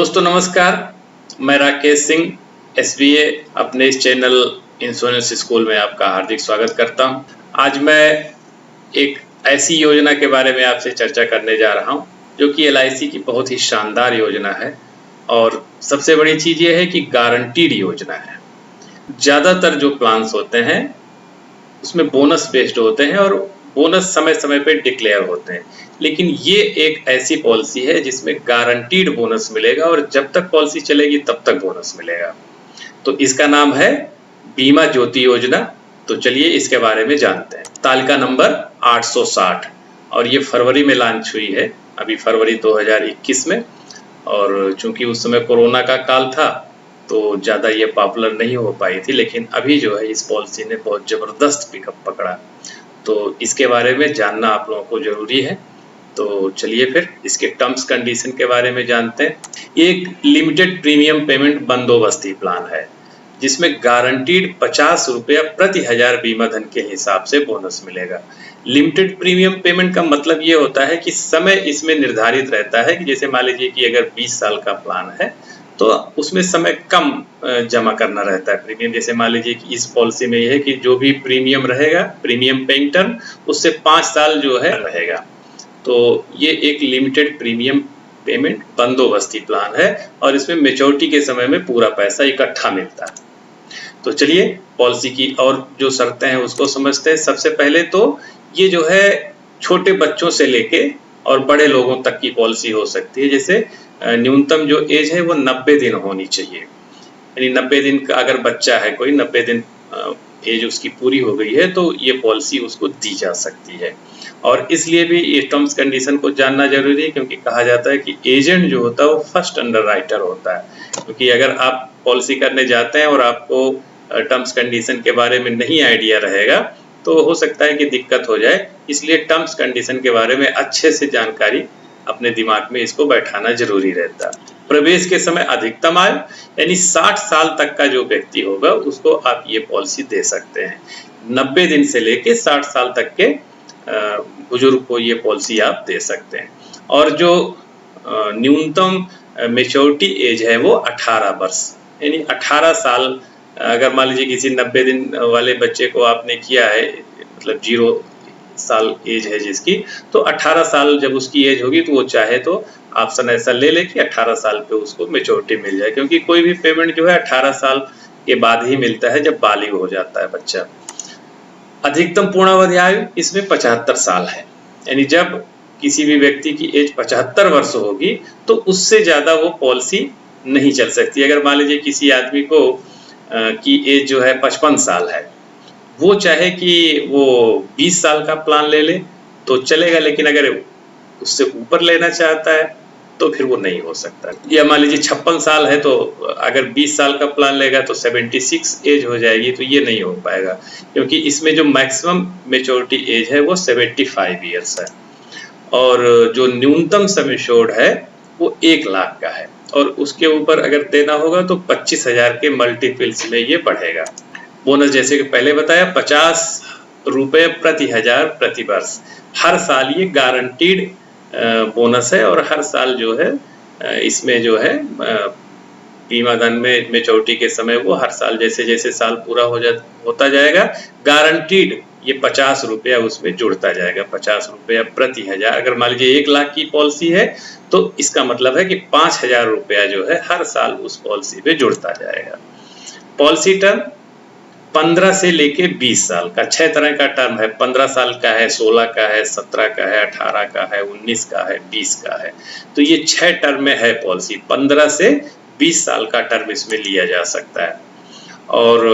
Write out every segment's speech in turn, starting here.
दोस्तों नमस्कार, मैं राकेश सिंह एसबीए अपने इस चैनल इंश्योरेंस स्कूल में आपका हार्दिक स्वागत करता हूं। आज मैं एक ऐसी योजना के बारे में आपसे चर्चा करने जा रहा हूं जो कि एलआईसी की बहुत ही शानदार योजना है और सबसे बड़ी चीज़ ये है कि गारंटीड योजना है। ज़्यादातर जो प्लान्स होते हैं उसमें बोनस बेस्ड होते हैं और बोनस समय समय पे डिक्लेयर होते हैं, लेकिन ये एक ऐसी पॉलिसी है जिसमें गारंटीड बोनस मिलेगा और जब तक पॉलिसी चलेगी तब तक बोनस मिलेगा। तो इसका नाम है बीमा ज्योति योजना। तो चलिए इसके बारे में जानते हैं। तालिका नंबर 860 और ये फरवरी में लॉन्च हुई है, अभी फरवरी 2021 में। और चूंकि उस समय कोरोना का काल था तो ज़्यादा ये पॉपुलर नहीं हो पाई थी, लेकिन अभी जो है इस पॉलिसी ने बहुत ज़बरदस्त पिकअप पकड़ा। तो इसके बारे में जानना आप लोगों को ज़रूरी है। तो चलिए फिर इसके टर्म्स कंडीशन के बारे में जानते हैं। ये एक लिमिटेड प्रीमियम पेमेंट बंदोबस्ती प्लान है जिसमें गारंटीड 50 रुपया प्रति 1000 बीमा धन के हिसाब से बोनस मिलेगा। लिमिटेड प्रीमियम पेमेंट का मतलब ये होता है कि समय इसमें निर्धारित रहता है कि जैसे मान लीजिए कि अगर 20 साल का प्लान है तो उसमें समय कम जमा करना रहता है प्रीमियम। जैसे मान लीजिए कि इस पॉलिसी में यह है कि जो भी प्रीमियम रहेगा, प्रीमियम पेइंग टर्म, उससे 5 साल जो है रहेगा। तो ये एक लिमिटेड प्रीमियम पेमेंट बंदोबस्ती प्लान है और इसमें मैच्योरिटी के समय में पूरा पैसा इकट्ठा मिलता है। तो चलिए पॉलिसी की और जो शर्तें हैं उसको समझते हैं। सबसे पहले तो ये जो है छोटे बच्चों से लेके और बड़े लोगों तक की पॉलिसी हो सकती है। जैसे न्यूनतम जो एज है वो 90 दिन होनी चाहिए, यानी 90 दिन का अगर बच्चा है कोई, 90 दिन एज उसकी पूरी हो गई है तो ये पॉलिसी उसको दी जा सकती है। और इसलिए भी ये टर्म्स कंडीशन को जानना जरूरी है क्योंकि कहा जाता है कि एजेंट जो होता है वो फर्स्ट अंडरराइटर होता है। क्योंकि अगर आप पॉलिसी करने जाते हैं और आपको टर्म्स कंडीशन के बारे में नहीं आइडिया रहेगा तो हो सकता है कि दिक्कत हो जाए। इसलिए टर्म्स कंडीशन के बारे में अच्छे से जानकारी अपने दिमाग में इसको बैठाना जरूरी रहता है। प्रवेश के समय अधिकतम आयु यानी 60 साल तक का जो व्यक्ति होगा उसको आप ये पॉलिसी दे सकते हैं। 90 दिन से लेके 60 साल तक के बुजुर्ग को ये पॉलिसी आप दे सकते हैं। और जो न्यूनतम मैच्योरिटी एज है वो 18 वर्ष, यानी 18 साल। अगर मान लीजिए किसी 90 दिन वाले बच्चे को आपने किया है, मतलब 0 साल एज है जिसकी, तो 18 साल जब उसकी एज होगी तो वो चाहे तो ऑप्शन ऐसा ले ले कि 18 साल पे उसको मैच्योरिटी मिल जाए। क्योंकि कोई भी पेमेंट जो है 18 साल के बाद ही मिलता है जब बालिग हो जाता है बच्चा। अधिकतम पूर्णावधि आयु इसमें 75 साल है, यानी जब किसी भी व्यक्ति की एज 75 वर्ष होगी तो उससे ज्यादा वो पॉलिसी नहीं चल सकती। अगर मान लीजिए किसी आदमी को की एज जो है 55 साल है, वो चाहे कि वो 20 साल का प्लान ले ले तो चलेगा, लेकिन अगर उससे ऊपर लेना चाहता है तो फिर वो नहीं हो सकता। या मान लीजिए 56 साल है तो अगर 20 साल का प्लान लेगा तो 76 एज हो जाएगी, तो ये नहीं हो पाएगा क्योंकि इसमें जो मैक्सिमम मैच्योरिटी एज है वो 75 ईयर्स है। और जो न्यूनतम सम एश्योर्ड है वो 1 लाख का है और उसके ऊपर अगर देना होगा तो 25,000 के मल्टीपल्स में ये बढ़ेगा। बोनस जैसे कि पहले बताया 50 रुपये प्रति 1000 प्रति वर्ष। हर साल ये गारंटीड बोनस है और हर साल जो है इसमें जो है बीमा धन में मैच्योरिटी के समय वो हर साल जैसे जैसे साल पूरा होता जाएगा गारंटीड ये 50 रुपया उसमें जुड़ता जाएगा। 50 रुपया प्रति 1000। अगर मान लीजिए 1 लाख की पॉलिसी है तो इसका मतलब है कि 5000 रुपया जो है हर साल उस पॉलिसी पे जुड़ता जाएगा। पॉलिसी टर्म 15 से लेके 20 साल का 6 तरह का टर्म है। 15 साल का है, 16 का है, 17 का है, 18 का है, 19 का है, 20 का है। तो ये 6 टर्म में है पॉलिसी। 15 से 20 साल का टर्म इसमें लिया जा सकता है। और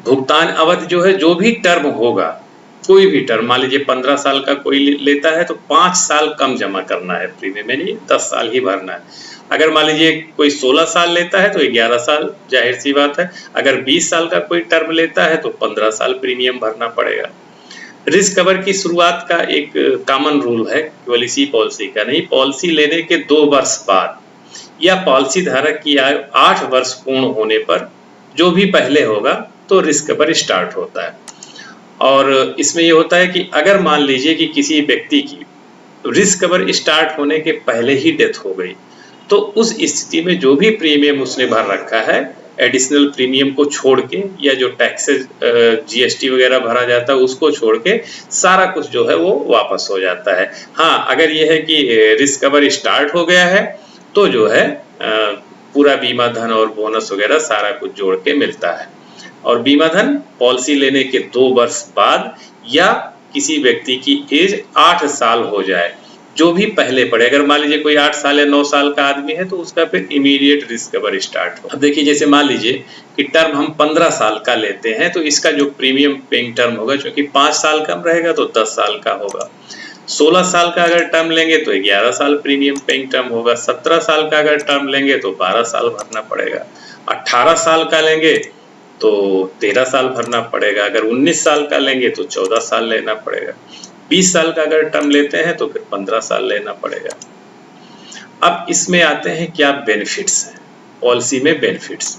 भुगतान अवधि जो है, जो भी टर्म होगा, कोई भी टर्म, मान लीजिए 15 साल का कोई लेता है तो 5 साल कम जमा करना है प्रीमियम, यानी 10 साल ही भरना है। अगर मान लीजिए कोई 16 साल लेता है तो 11 साल, जाहिर सी बात है। अगर 20 साल का कोई टर्म लेता है तो 15 साल प्रीमियम भरना पड़ेगा। रिस्क कवर की शुरुआत का एक कॉमन रूल है, केवल इसी पॉलिसी का नहीं, पॉलिसी लेने के 2 वर्ष बाद या पॉलिसी धारक की आयु 8 वर्ष पूर्ण होने पर जो भी पहले होगा तो रिस्क कवर स्टार्ट होता है। और इसमें ये होता है कि अगर मान लीजिए कि किसी व्यक्ति की रिस्क कवर स्टार्ट होने के पहले ही डेथ हो गई तो उस स्थिति में जो भी प्रीमियम उसने भर रखा है एडिशनल प्रीमियम को छोड़ के, या जो टैक्सेस जीएसटी वगैरह भरा जाता है उसको छोड़ के सारा कुछ जो है वो वापस हो जाता है। हाँ, अगर ये है कि रिस्क कवर स्टार्ट हो गया है तो जो है पूरा बीमा धन और बोनस वगैरह सारा कुछ जोड़ के मिलता है। और बीमा धन पॉलिसी लेने के 2 वर्ष बाद या किसी व्यक्ति की एज 8 साल हो जाए, जो भी पहले पड़े। अगर मान लीजिए कोई 8 साल या 9 साल का आदमी है तो उसका फिर इमीडिएट रिस्क कवर स्टार्ट हो। अब देखिए, जैसे मान लीजिए कि टर्म हम 15 साल का लेते हैं तो इसका जो प्रीमियम पेइंग टर्म होगा, क्योंकि 5 साल कम रहेगा तो 10 साल का होगा। 16 साल का अगर टर्म लेंगे तो 11 साल प्रीमियम पेइंग टर्म होगा। 17 साल का अगर टर्म लेंगे तो 12 साल भरना पड़ेगा। 18 साल का लेंगे तो 13 साल भरना पड़ेगा। अगर 19 साल का लेंगे तो 14 साल लेना पड़ेगा। 20 साल का अगर टर्म लेते हैं तो फिर 15 साल लेना पड़ेगा। अब इसमें आते हैं क्या बेनिफिट्स हैं, पॉलिसी में बेनिफिट्स।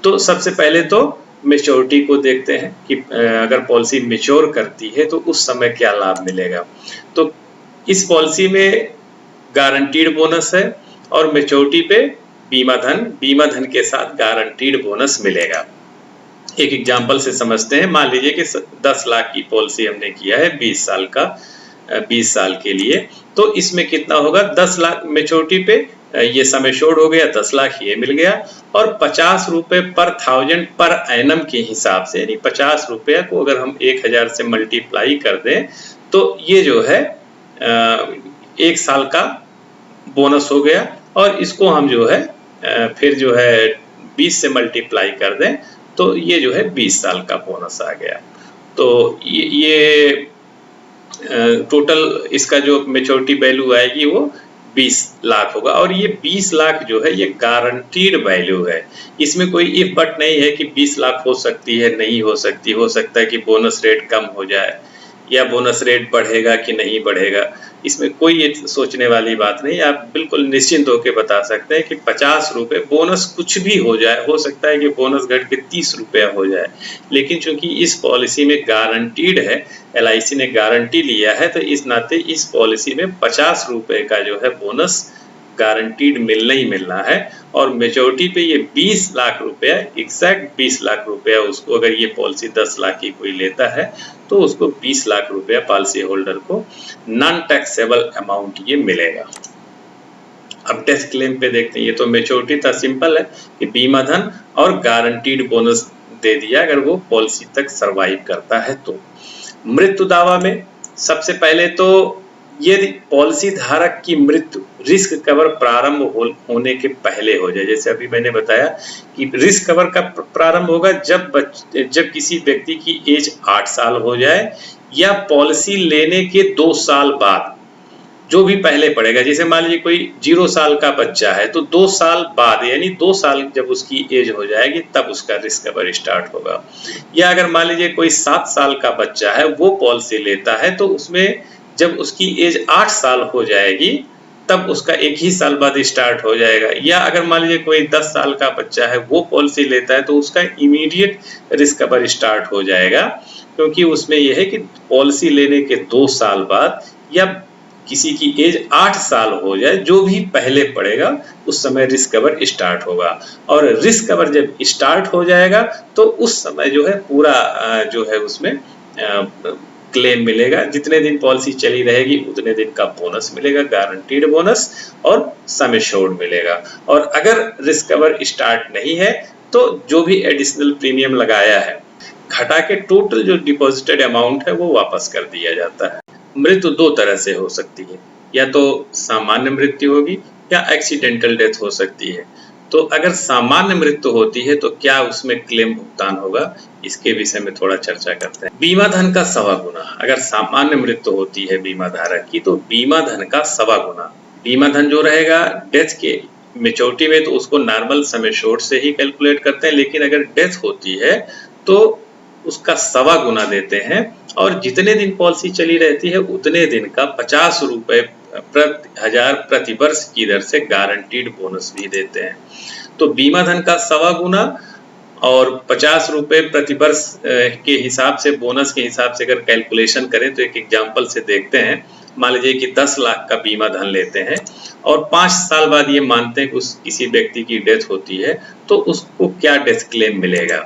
तो सबसे पहले तो मैच्योरिटी को देखते हैं कि अगर पॉलिसी मैच्योर करती है तो उस समय क्या लाभ मिलेगा। तो इस पॉलिसी में गारंटीड बोनस है और मैच्योरिटी पे बीमा धन के साथ गारंटीड बोनस मिलेगा। एक एग्जाम्पल से समझते हैं। मान लीजिए कि 10 लाख की पॉलिसी हमने किया है 20 साल के लिए, तो इसमें कितना होगा, 10 लाख मैच्योरिटी पे ये सम एश्योर्ड हो गया, 10 लाख ये मिल गया। और 50 रुपए पर 1000 पर एनम के हिसाब से, यानी 50 रुपया को अगर हम 1000 से मल्टीप्लाई कर दें तो ये जो है 1 साल का बोनस हो गया। और इसको हम जो है फिर जो है 20 से मल्टीप्लाई कर दें तो ये जो है 20 साल का बोनस आ गया। तो ये टोटल इसका जो मैच्योरिटी वैल्यू आएगी वो 20 लाख होगा। और ये 20 लाख जो है ये गारंटीड वैल्यू है। इसमें कोई इफ बट नहीं है कि 20 लाख हो सकती है, नहीं हो सकती, हो सकता है कि बोनस रेट कम हो जाए या बोनस रेट बढ़ेगा कि नहीं बढ़ेगा। इसमें कोई ये सोचने वाली बात नहीं। आप बिल्कुल निश्चिंत होकर बता सकते हैं कि 50 रुपये बोनस कुछ भी हो जाए, हो सकता है कि बोनस घट के 30 रुपया हो जाए, लेकिन चूंकि इस पॉलिसी में गारंटीड है, LIC ने गारंटी लिया है, तो इस नाते इस पॉलिसी में 50 रुपये का जो है बोनस गारंटीड मिलना ही मिलना है। और मेच्योरिटी पे ये 20 लाख रुपया, एग्जैक्ट 20 लाख रुपया उसको, अगर ये पॉलिसी 10 लाख की कोई लेता है तो उसको 20 लाख रुपया पॉलिसी होल्डर को नॉन टैक्सेबल अमाउंट ये मिलेगा। अब डेथ क्लेम पे देखते हैं। ये तो मेच्योरिटी था, सिंपल है कि बीमा धन और गारंटीड बोनस दे दिया अगर वो पॉलिसी तक सरवाइव करता है तो। मृत्यु दावा में सबसे पहले तो यदि पॉलिसी धारक की मृत्यु रिस्क कवर प्रारंभ होने के पहले हो जाए, जैसे अभी मैंने बताया कि रिस्क कवर का प्रारंभ होगा जब किसी व्यक्ति की एज 8 साल हो जाए या पॉलिसी लेने के 2 साल बाद, जो भी पहले पड़ेगा। जैसे मान लीजिए कोई 0 साल का बच्चा है तो 2 साल बाद, यानी 2 साल जब उसकी एज हो जाएगी तब उसका रिस्क कवर स्टार्ट होगा। या अगर मान लीजिए कोई 7 साल का बच्चा है वो पॉलिसी लेता है तो उसमें जब उसकी एज 8 साल हो जाएगी तब उसका 1 ही साल बाद स्टार्ट हो जाएगा। या अगर मान लीजिए कोई 10 साल का बच्चा है वो पॉलिसी लेता है तो उसका इमीडिएट रिस्क कवर स्टार्ट हो जाएगा, क्योंकि उसमें यह है कि पॉलिसी लेने के 2 साल बाद या किसी की एज 8 साल हो जाए, जो भी पहले पड़ेगा उस समय रिस्क कवर स्टार्ट होगा। और रिस्क कवर जब स्टार्ट हो जाएगा तो उस समय जो है पूरा जो है उसमें क्लेम मिलेगा। जितने दिन पॉलिसी चली रहेगी उतने दिन का बोनस मिलेगा, गारंटीड बोनस और सम एश्योर्ड मिलेगा। और अगर रिस्क कवर स्टार्ट नहीं है तो जो भी एडिशनल प्रीमियम लगाया है घटा के टोटल जो डिपॉजिटेड अमाउंट है वो वापस कर दिया जाता है। मृत्यु 2 तरह से हो सकती है, या तो सामान्य मृत्यु होगी या एक्सीडेंटल डेथ हो सकती है। तो अगर सामान्य मृत्यु होती है तो क्या उसमें क्लेम भुगतान होगा, इसके विषय में थोड़ा चर्चा करते हैं। बीमा धन का 1.25 गुना अगर सामान्य मृत्यु होती है बीमा धारक की, तो बीमा धन का 1.25 गुना बीमा धन जो रहेगा डेथ के मेच्योरिटी में तो उसको नॉर्मल सम एश्योर्ड से ही कैलकुलेट करते हैं, लेकिन अगर डेथ होती है तो उसका 1.25 गुना देते हैं। और जितने दिन पॉलिसी चली रहती है उतने दिन का 50 रुपए प्रति 1000 प्रति वर्ष की दर से गारंटीड बोनस भी देते हैं। तो बीमा धन का 1.25 गुना और 50 रुपए प्रति वर्ष के हिसाब से, बोनस के हिसाब से अगर कैलकुलेशन करें तो एक एग्जांपल से देखते हैं। मान लीजिए कि 10 लाख का बीमा धन लेते हैं और 5 साल बाद ये मानते हैं कि किसी व्यक्ति की डेथ होती है, तो उसको क्या डेथ क्लेम मिलेगा।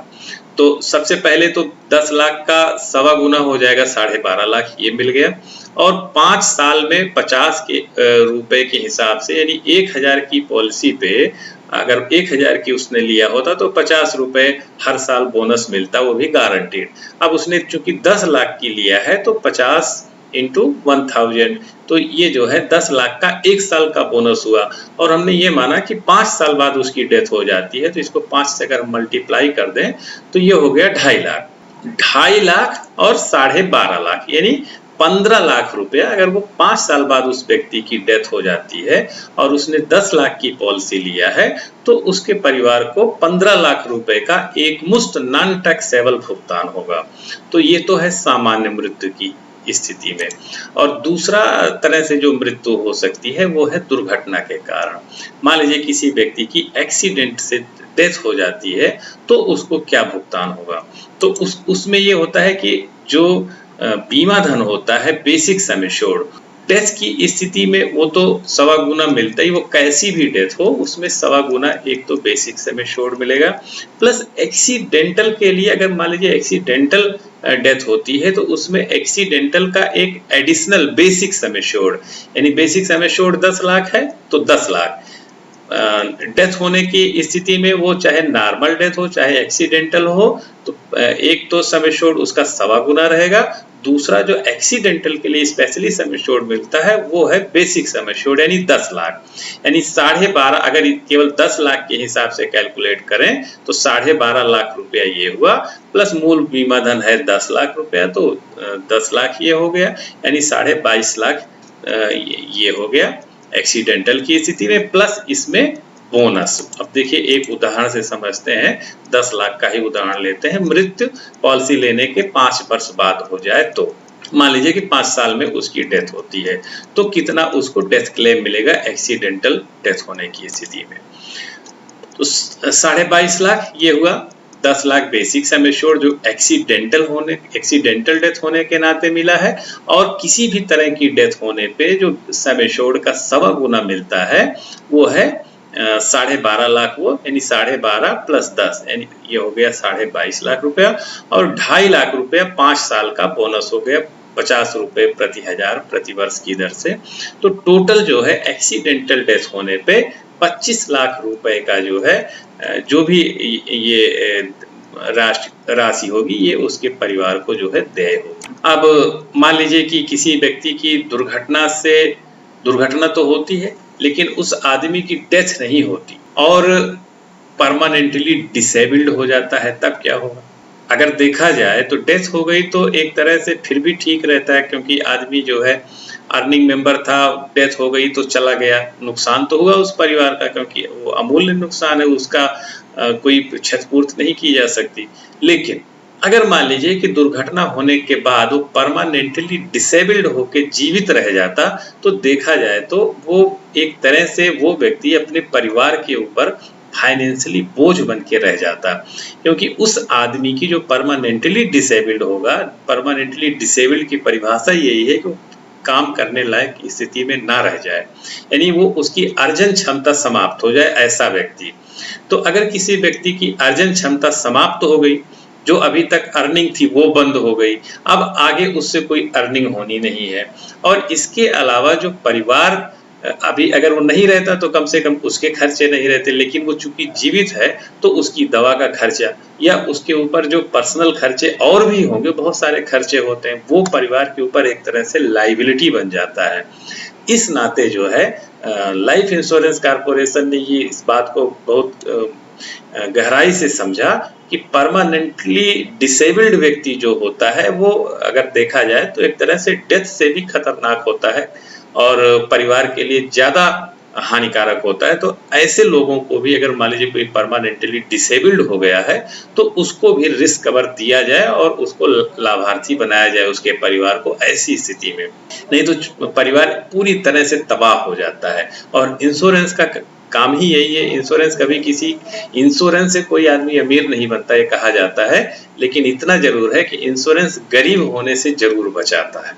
तो सबसे पहले तो 10 लाख का सवा गुना हो जाएगा, 12.5 लाख ये मिल गया। और 5 साल में 50 के रुपए के हिसाब से, यानी 1000 की पॉलिसी पे अगर 1000 की उसने लिया होता तो 50 रुपए हर साल बोनस मिलता, वो भी गारंटीड। अब उसने चूंकि 10 लाख की लिया है तो 50 इंटू 1000, तो ये जो है 10 लाख का 1 साल का बोनस हुआ। और हमने ये माना कि 5 साल बाद उसकी डेथ हो जाती है, तो इसको 5 से अगर मल्टीप्लाई कर दें तो ये हो गया 2.5 लाख। 2.5 लाख और 12.5 लाख यानी 15 लाख रुपया अगर वो 5 साल बाद उस व्यक्ति की डेथ हो जाती है और उसने 10 लाख की पॉलिसी लिया है, तो उसके परिवार को 15 लाख रुपए का एक मुश्त नॉन टैक्सेबल भुगतान होगा। तो ये तो है सामान्य मृत्यु की स्थिति में। और दूसरा तरह से जो मृत्यु हो सकती है वो है दुर्घटना के कारण। मान लीजिए किसी व्यक्ति की एक्सीडेंट से डेथ हो जाती है, तो उसको क्या भुगतान होगा। तो उसमें ये होता है कि जो बीमा धन होता है बेसिक सम एश्योर्ड, डेथ की स्थिति में वो तो सवा गुना मिलता ही, वो कैसी भी डेथ हो उसमें सवा गुना एक तो बेसिक सम एश्योर्ड मिलेगा। प्लस एक्सीडेंटल के लिए अगर मान लीजिए एक्सीडेंटल डेथ होती है तो उसमें एक्सीडेंटल का एक एडिशनल बेसिक सम एश्योर्ड, यानी बेसिक सम एश्योर्ड 10 लाख है तो 10 लाख डेथ होने की स्थिति में, वो चाहे नॉर्मल डेथ हो चाहे एक्सीडेंटल हो, तो एक तो सम एश्योर्ड उसका सवा गुना रहेगा। दूसरा जो एक्सीडेंटल के लिए स्पेशली सम एश्योर्ड मिलता है वो है बेसिक सम एश्योर्ड, यानी 10 लाख। यानी 12.5, अगर केवल 10 लाख के हिसाब से कैलकुलेट करें तो 12.5 लाख रुपया ये हुआ, प्लस मूल बीमा धन है 10 लाख रुपया, तो 10 लाख ये हो गया, यानी 22.5 लाख ये हो गया एक्सीडेंटल की स्थिति में, प्लस इसमें बोनस। अब देखिए एक उदाहरण से समझते हैं, 10 लाख का ही उदाहरण लेते हैं। मृत्यु पॉलिसी लेने के 5 वर्ष बाद हो जाए तो मान लीजिए कि 5 साल में उसकी डेथ होती है, तो कितना उसको डेथ क्लेम मिलेगा एक्सीडेंटल डेथ होने की स्थिति में। तो 22.5 लाख ये हुआ, 10 लाख बेसिक सम एश्योर्ड जो एक्सीडेंटल डेथ होने के नाते मिला है, और किसी भी तरह की डेथ होने पे जो सम एश्योर्ड का सवा गुना मिलता है वो है 12.5 लाख, वो यानी 12.5 प्लस 10 यानी ये हो गया 22.5 लाख रुपया। और 2.5 लाख रुपया 5 साल का बोनस हो गया 50 रुपए प्रति हजार प्रति वर्ष की दर से। तो टोटल जो है एक्सीडेंटल डेथ होने पे 25 लाख रुपए का जो है जो भी ये राशि होगी ये उसके परिवार को जो है देय होगी। अब मान लीजिए कि किसी व्यक्ति की दुर्घटना तो होती है लेकिन उस आदमी की डेथ नहीं होती और परमानेंटली डिसेबल्ड हो जाता है, तब क्या होगा। अगर देखा जाए तो डेथ हो गई तो एक तरह से फिर भी ठीक रहता है, क्योंकि आदमी जो है अर्निंग मेंबर था, डेथ हो गई तो चला गया, नुकसान तो हुआ उस परिवार का, क्योंकि वो अमूल्य नुकसान है, उसका कोई क्षतिपूर्ति नहीं की जा सकती। लेकिन अगर मान लीजिए कि दुर्घटना होने के बाद वो परमानेंटली डिसेबल्ड होकर जीवित रह जाता, तो देखा जाए तो वो एक तरह से वो व्यक्ति अपने परिवार के ऊपर फाइनेंशियली बोझ बन के रह जाता, क्योंकि उस आदमी की जो परमानेंटली डिसेबल्ड होगा, परमानेंटली डिसेबल्ड की परिभाषा यही है कि काम करने लायक स्थिति में ना रह जाए, यानी वो उसकी अर्जन क्षमता समाप्त हो जाए, ऐसा व्यक्ति। तो अगर किसी व्यक्ति की अर्जन क्षमता समाप्त हो गई, जो अभी तक अर्निंग थी वो बंद हो गई, अब आगे उससे कोई अर्निंग होनी नहीं है, और इसके अलावा जो परिवार अभी अगर वो नहीं रहता तो कम से कम उसके खर्चे नहीं रहते, लेकिन वो चूंकि जीवित है तो उसकी दवा का खर्चा या उसके ऊपर जो पर्सनल खर्चे और भी होंगे, बहुत सारे खर्चे होते हैं, वो परिवार के ऊपर एक तरह से लाइबिलिटी बन जाता है। इस नाते जो है लाइफ इंश्योरेंस कॉर्पोरेशन ने ये इस बात को बहुत गहराई से समझा कि परमानेंटली डिसेबल्ड व्यक्ति जो होता है वो अगर देखा जाए तो एक तरह से डेथ से भी खतरनाक होता है और परिवार के लिए ज्यादा हानिकारक होता है। तो ऐसे लोगों को भी अगर मान लीजिए कोई परमानेंटली डिसेबल्ड हो गया है तो उसको भी रिस्क कवर दिया जाए और उसको लाभार्थी बनाया जाए उसके परिवार को ऐसी स्थिति में, नहीं तो परिवार पूरी तरह से तबाह हो जाता है। और इंश्योरेंस का काम ही यही है। इंश्योरेंस से कोई आदमी अमीर नहीं बनता ये कहा जाता है, लेकिन इतना जरूर है कि इंश्योरेंस गरीब होने से जरूर बचाता है।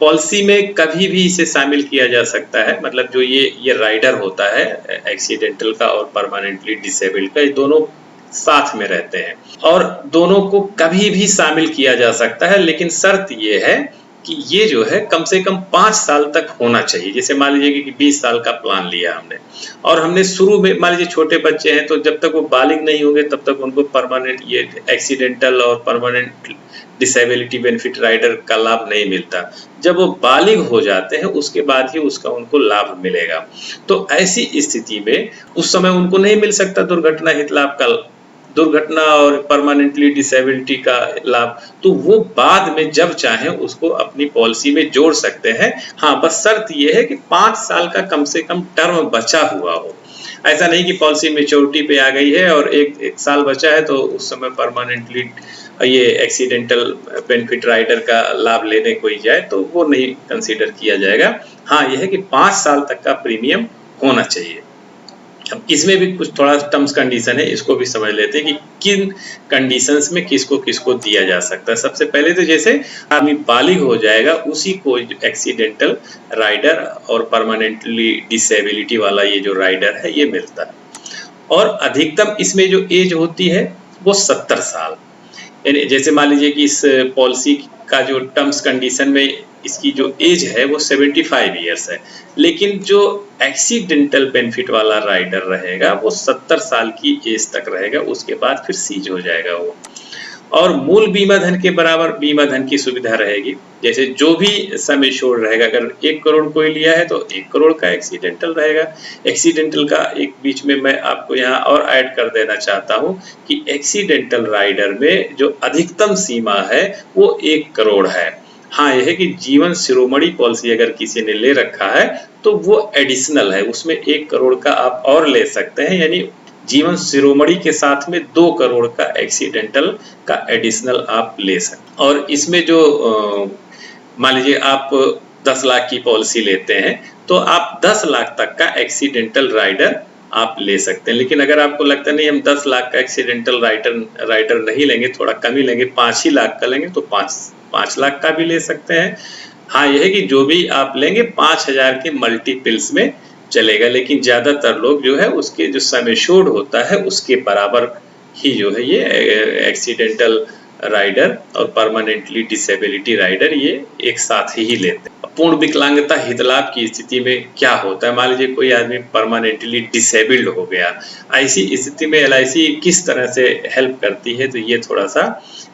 पॉलिसी में कभी भी इसे शामिल किया जा सकता है, मतलब जो ये राइडर होता है एक्सीडेंटल का और परमानेंटली डिसेबल्ड का, ये दोनों साथ में रहते हैं और दोनों को कभी भी शामिल किया जा सकता है, लेकिन शर्त ये है कि ये जो है कम से कम 5 साल तक होना चाहिए। जैसे मान लीजिए कि 20 साल का प्लान लिया हमने और हमने शुरू में, मान लीजिए छोटे बच्चे हैं तो जब तक वो बालिग नहीं होंगे तब तक उनको परमानेंट ये एक्सीडेंटल और परमानेंट डिसेबिलिटी बेनिफिट राइडर का लाभ नहीं मिलता। जब वो बालिग हो जाते हैं उसके बाद ही उसका उनको लाभ मिलेगा। तो ऐसी स्थिति में उस समय उनको नहीं मिल सकता दुर्घटना हित लाभ का, दुर्घटना और परमानेंटली डिसेबिलिटी का लाभ, तो वो बाद में जब चाहे उसको अपनी पॉलिसी में जोड़ सकते हैं। हाँ, बस शर्त ये है कि 5 साल का कम से कम टर्म बचा हुआ हो। ऐसा नहीं कि पॉलिसी मैच्योरिटी पे आ गई है और एक साल बचा है तो उस समय परमानेंटली ये एक्सीडेंटल बेनिफिट राइडर का लाभ लेने कोई जाए तो वो नहीं कंसीडर किया जाएगा। हाँ, यह है कि 5 साल तक का प्रीमियम होना चाहिए। अब इसमें भी कुछ थोड़ा टर्म्स कंडीशन है, इसको भी समझ लेते हैं कि किन कंडीशंस में किसको किसको दिया जा सकता है। सबसे पहले तो जैसे आदमी बालिग हो जाएगा उसी को एक्सीडेंटल राइडर और परमानेंटली डिसेबिलिटी वाला ये जो राइडर है ये मिलता है। और अधिकतम इसमें जो एज होती है वो 70 साल, यानी जैसे मान लीजिए कि इस पॉलिसी का जो टर्म्स कंडीशन में इसकी जो एज है वो 75 ईयर्स है, लेकिन जो एक्सीडेंटल बेनिफिट वाला राइडर रहेगा वो 70 साल की एज तक रहेगा, उसके बाद फिर सीज हो जाएगा वो। और मूल बीमा धन के बराबर बीमा धन की सुविधा रहेगी। जैसे जो भी सम एश्योर्ड रहेगा, अगर 1 करोड़ कोई लिया है तो 1 करोड़ का एक्सीडेंटल रहेगा। एक्सीडेंटल का एक बीच में मैं आपको यहाँ और ऐड कर देना चाहता हूँ कि एक्सीडेंटल राइडर में जो अधिकतम सीमा है वो 1 करोड़ है। हाँ, यह है कि जीवन शिरोमणि पॉलिसी अगर किसी ने ले रखा है तो वो एडिशनल है, उसमें 1 करोड़ का आप और ले सकते हैं, यानी जीवन शिरोमणि के साथ में 2 करोड़ का एक्सीडेंटल का एडिशनल आप ले सकते। और इसमें जो मान लीजिए आप 10 लाख की पॉलिसी लेते हैं तो आप 10 लाख तक का एक्सीडेंटल राइडर आप ले सकते हैं। लेकिन अगर आपको लगता नहीं हम 10 लाख का एक्सीडेंटल राइडर नहीं लेंगे, थोड़ा कम ही लेंगे, 5 ही लाख का लेंगे, तो 5 लाख का भी ले सकते हैं। हाँ, यह है कि जो भी आप लेंगे 5000 के मल्टीपल्स में चलेगा, लेकिन ज्यादातर लोग जो है उसके जो सम एश्योर्ड होता है उसके बराबर ही जो है ये एक्सीडेंटल राइडर और परमानेंटली डिसेबिलिटी राइडर ये एक साथ ही लेते हैं। पूर्ण विकलांगता हित लाभ की स्थिति में क्या होता है? मान लीजिए कोई आदमी परमानेंटली डिसेबल्ड हो गया, ऐसी स्थिति में LIC किस तरह से हेल्प करती है, तो ये थोड़ा सा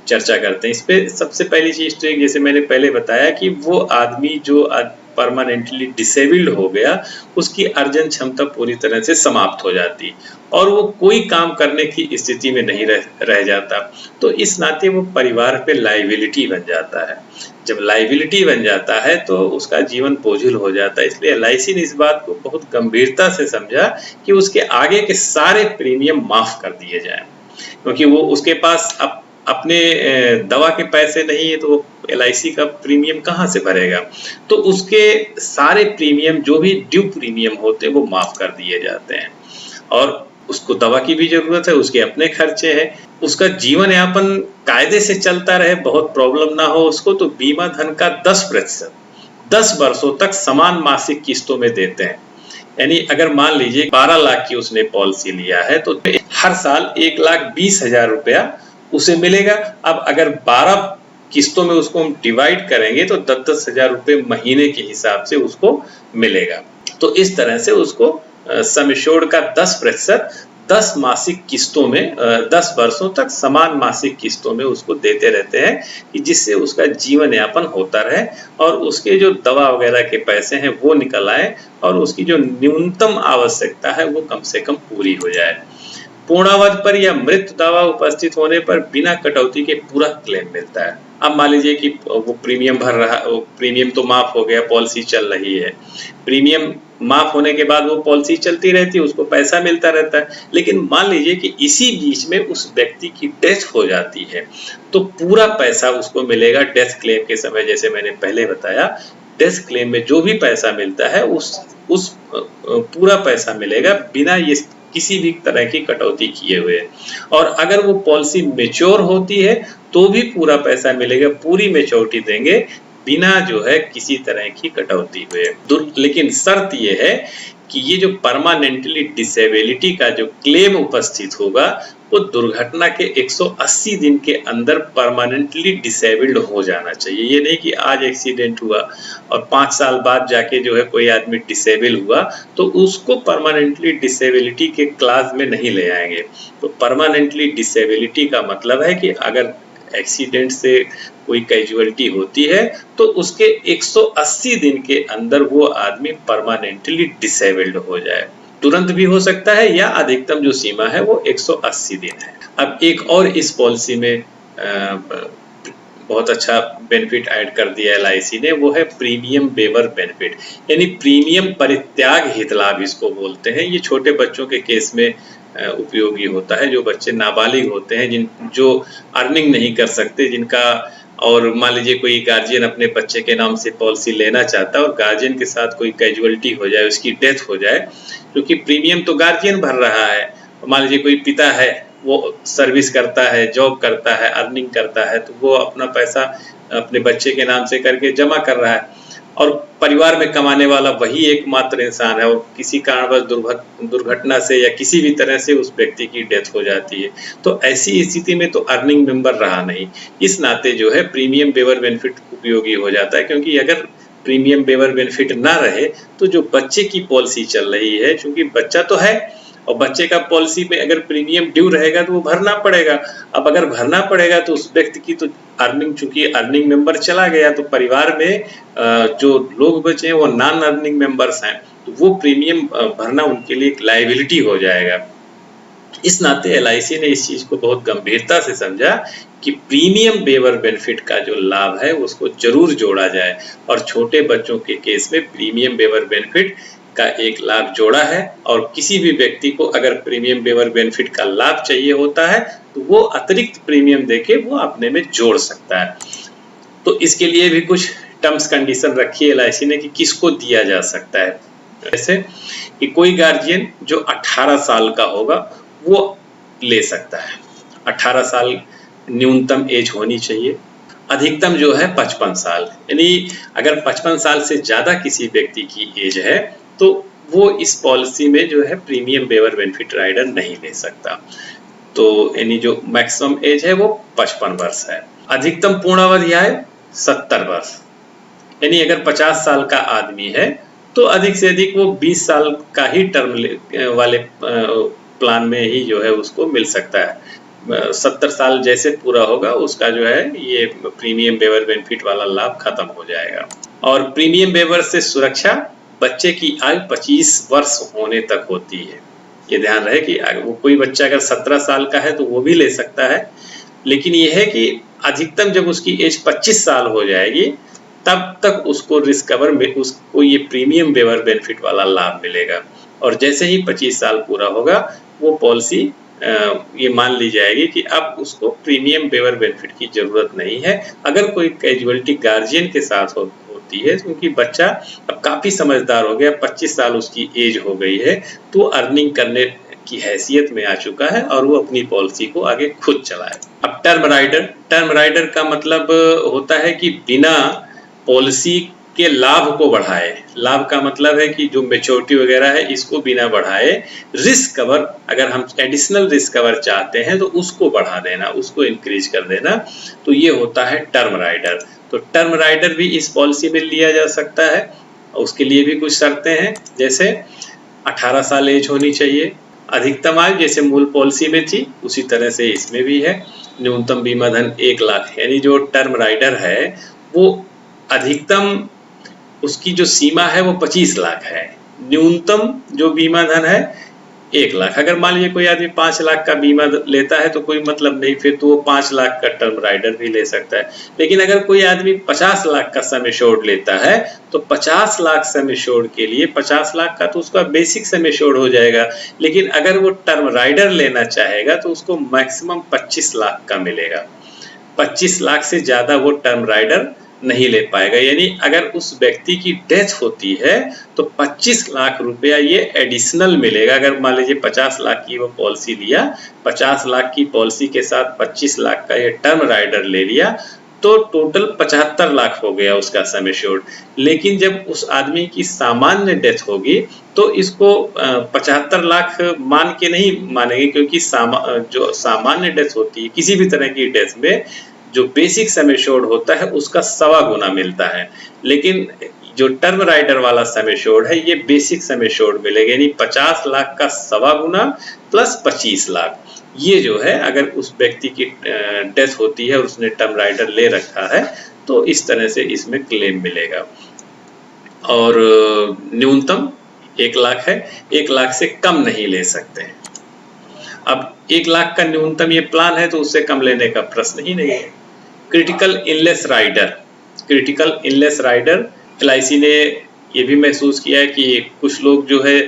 चर्चा करते हैं। इस पे सबसे पहली चीज तो जैसे मैंने पहले बताया कि वो आदमी जो परमानेंटली डिसेबल्ड हो गया उसकी अर्जन क्षमता पूरी तरह से समाप्त हो जाती और वो कोई काम करने की स्थिति में नहीं रह जाता, तो इस नाते वो परिवार पे लायबिलिटी बन जाता है। जब लायबिलिटी बन जाता है तो उसका जीवन बोझिल हो जाता है। इसलिए LIC ने इस बात को बहुत गंभीरता से समझा कि उसके आगे के सारे प्रीमियम माफ कर दिए जाएं, क्योंकि वो उसके पास अपने दवा के पैसे नहीं है तो वो LIC का प्रीमियम कहाँ से भरेगा। तो उसके सारे प्रीमियम जो भी ड्यू प्रीमियम होते हैं वो माफ कर दिए जाते हैं और उसको दवा की भी जरूरत है, उसके अपने खर्चे हैं, उसका जीवन यापन कायदे से चलता रहे, बहुत प्रॉब्लम ना हो उसको, तो बीमा धन का 10% 10 वर्षों तक समान मासिक किस्तों में देते हैं। यानी अगर मान लीजिए 12 लाख की उसने पॉलिसी लिया है तो हर साल 1,20,000 रुपया उसे मिलेगा। अब अगर 12 किस्तों में उसको हम डिवाइड करेंगे तो 10-10 हजार रुपये महीने के हिसाब से उसको मिलेगा। तो इस तरह से उसको सम एश्योर्ड का 10% 10 मासिक किस्तों में 10 वर्षों तक समान मासिक किस्तों में उसको देते रहते हैं कि जिससे उसका जीवन यापन होता रहे और उसके जो दवा वगैरह के पैसे हैं वो निकल आए और उसकी जो न्यूनतम आवश्यकता है वो कम से कम पूरी हो जाए। पूर्णावधि पर या मृत्यु दावा उपस्थित होने पर बिना कटौती के पूरा क्लेम मिलता है। अब मान लीजिए कि वो प्रीमियम भर रहा, वो प्रीमियम तो माफ हो गया, पॉलिसी चल रही है, प्रीमियम माफ होने के बाद वो पॉलिसी चलती रहती है, उसको पैसा मिलता रहता है। लेकिन मान लीजिए कि इसी बीच में उस व्यक्ति की डेथ हो जाती है तो पूरा पैसा उसको मिलेगा डेथ क्लेम के समय। जैसे मैंने पहले बताया, डेथ क्लेम में जो भी पैसा मिलता है उस पूरा पैसा मिलेगा बिना ये किसी भी तरह की कटौती किए हुए। और अगर वो पॉलिसी मैच्योर होती है तो भी पूरा पैसा मिलेगा, पूरी मैच्योरिटी देंगे बिना जो है किसी तरह की कटौती हुए। लेकिन शर्त ये है कि ये जो परमानेंटली डिसेबिलिटी का जो क्लेम उपस्थित होगा वो दुर्घटना के 180 दिन के अंदर परमानेंटली डिसेबल्ड हो जाना चाहिए। ये नहीं कि आज एक्सीडेंट हुआ और 5 साल बाद जाके जो है कोई आदमी डिसेबल हुआ तो उसको परमानेंटली डिसेबिलिटी के क्लास में नहीं ले आएंगे। तो परमानेंटली डिसेबिलिटी का मतलब है कि अगर एक्सीडेंट से कोई कैजुअलिटी होती है तो उसके 180 दिन के अंदर वो आदमी परमानेंटली डिसेबल्ड हो जाए। तुरंत भी हो सकता है या अधिकतम जो सीमा है वो 180 दिन है। अब एक और इस पॉलिसी में बहुत अच्छा बेनिफिट ऐड कर दिया LIC ने, वो है प्रीमियम वेवर बेनिफिट, यानी प्रीमियम परित्याग हित लाभ इसको बोलते हैं। ये छोटे बच्चों के केस में उपयोगी होता है, जो बच्चे नाबालिग होते हैं, जो अर्निंग नहीं कर सकते, जिनका, और मान लीजिए कोई गार्जियन अपने बच्चे के नाम से पॉलिसी लेना चाहता है और गार्जियन के साथ कोई कैजुअलिटी हो जाए, उसकी डेथ हो जाए, क्योंकि प्रीमियम तो गार्जियन भर रहा है। मान लीजिए कोई पिता है, वो सर्विस करता है, जॉब करता है, अर्निंग करता है, तो वो अपना पैसा अपने बच्चे के नाम से करके जमा कर रहा है और परिवार में कमाने वाला वही एकमात्र इंसान है और किसी कारणवश दुर्घटना से या किसी भी तरह से उस व्यक्ति की डेथ हो जाती है, तो ऐसी स्थिति में तो अर्निंग मेंबर रहा नहीं। इस नाते जो है प्रीमियम वेवर बेनिफिट उपयोगी हो जाता है, क्योंकि अगर प्रीमियम वेवर बेनिफिट ना रहे तो जो बच्चे की पॉलिसी चल रही है, क्योंकि बच्चा तो है और बच्चे का पॉलिसी में अगर प्रीमियम ड्यू रहेगा तो वो भरना पड़ेगा। अब अगर भरना पड़ेगा तो उस व्यक्ति की तो अर्निंग, चूंकि अर्निंग मेंबर चला गया तो परिवार में जो लोग बचे हैं वो नॉन अर्निंग मेंबर्स हैं, तो वो प्रीमियम भरना उनके लिए एक लायबिलिटी हो जाएगा। इस नाते LIC ने इस चीज को बहुत गंभीरता से समझा कि प्रीमियम वेवर बेनिफिट का जो लाभ है उसको जरूर जोड़ा जाए, और छोटे बच्चों के केस में प्रीमियम वेवर बेनिफिट का एक लाभ जोड़ा है। और किसी भी व्यक्ति को अगर प्रीमियम वेवर बेनिफिट का लाभ चाहिए होता है तो वो अतिरिक्त प्रीमियम देके वो अपने में जोड़ सकता है। तो इसके लिए भी कुछ टर्म्स कंडीशन रखी है LIC ने कि किसको दिया जा सकता है। जैसे कि कोई गार्जियन जो 18 साल का होगा वो ले सकता है। 18 साल न्यूनतम एज होनी चाहिए, अधिकतम जो है 55 साल, यानी अगर 55 साल से ज्यादा किसी व्यक्ति की एज है तो वो इस पॉलिसी में जो है प्रीमियम वेवर बेनिफिट राइडर नहीं ले सकता। तो यानी जो मैक्सिमम एज है वो 55 वर्ष है। अधिकतम पूर्णावधि है 70 वर्ष, यानी अगर 50 साल का आदमी है तो अधिक से अधिक वो 20 साल का ही टर्म वाले प्लान में ही जो है उसको मिल सकता है। 70 साल जैसे पूरा होगा उसका जो है ये प्रीमियम वेवर बेनिफिट वाला लाभ खत्म हो जाएगा। और प्रीमियम वेवर से सुरक्षा बच्चे की आयु 25 वर्ष होने तक होती है। ये ध्यान रहे कि वो कोई बच्चा अगर 17 साल का है तो वो भी ले सकता है, लेकिन ये है कि अधिकतम जब उसकी एज 25 साल हो जाएगी तब तक उसको रिस्क कवर में उसको ये प्रीमियम वेवर बेनिफिट वाला लाभ मिलेगा। और जैसे ही 25 साल पूरा होगा वो पॉलिसी ये मान ली जाएगी कि अब उसको प्रीमियम वेवर बेनिफिट की जरूरत नहीं है। अगर कोई कैजुअलिटी गार्जियन के साथ होती है, क्योंकि बच्चा अब काफी समझदार हो गया, 25 साल उसकी एज हो गई है, तो अर्निंग करने की हैसियत में आ चुका है और वो अपनी पॉलिसी को आगे खुद चलाए। अब टर्म राइडर का मतलब होता है कि बिना पॉलिसी के लाभ को बढ़ाए। लाभ का मतलब है कि जो मैच्योरिटी वगैरह है इसको बिना बढ़ाए रिस्क कवर, अगर हम एडिशनल रिस्क कवर चाहते हैं तो उसको बढ़ा देना, उसको इंक्रीज कर देना, तो ये होता है टर्म राइडर। तो टर्म राइडर भी इस पॉलिसी में लिया जा सकता है। उसके लिए भी कुछ शर्तें हैं, जैसे 18 साल एज होनी चाहिए, अधिकतम आयु जैसे मूल पॉलिसी में थी उसी तरह से इसमें भी है, न्यूनतम बीमा धन 1 लाख, यानी जो टर्म राइडर है वो अधिकतम उसकी जो सीमा है वो 25 लाख है, न्यूनतम जो बीमा धन है 1 लाख। अगर मान लीजिए कोई आदमी 5 लाख का बीमा लेता है तो कोई मतलब नहीं, फिर तो वो 5 लाख का टर्म राइडर भी ले सकता है। लेकिन अगर कोई आदमी 50 लाख का सम एश्योर्ड लेता है तो 50 लाख सम एश्योर्ड के लिए 50 लाख का तो उसका बेसिक सम एश्योर्ड हो जाएगा, लेकिन अगर वो टर्म राइडर लेना चाहेगा तो उसको मैक्सिमम 25 लाख का मिलेगा। 25 लाख से ज्यादा वो टर्म राइडर नहीं ले पाएगा, यानी अगर उस व्यक्ति की डेथ होती है तो 25 लाख रुपया ये एडिशनल मिलेगा। अगर मान लीजिए 50 लाख की वो पॉलिसी लिया, 50 लाख की पॉलिसी के साथ 25 लाख का ये टर्म राइडर ले लिया तो टोटल 75 लाख हो गया उसका सम एश्योर्ड। लेकिन जब उस आदमी की सामान्य डेथ होगी तो इसको 75 लाख मान के नहीं मानेंगे, क्योंकि जो सामान्य डेथ होती है किसी भी तरह की डेथ में जो बेसिक सम एश्योर्ड होता है उसका 1.25 गुना मिलता है। लेकिन जो टर्म राइडर वाला सम एश्योर्ड है ये बेसिक सम एश्योर्ड मिलेगा, यानी 50 लाख का 1.25 गुना प्लस 25 लाख। ये जो है अगर उस व्यक्ति की डेथ होती है और उसने टर्म राइडर ले रखा है तो इस तरह से इसमें क्लेम मिलेगा। और न्यूनतम 1 लाख है, 1 लाख से कम नहीं ले सकते हैं। अब 1 लाख का न्यूनतम ये प्लान है तो उससे कम लेने का प्रश्न ही नहीं है। Critical illness rider, critical illness rider LIC ने ये भी महसूस किया है कि कुछ लोग जो है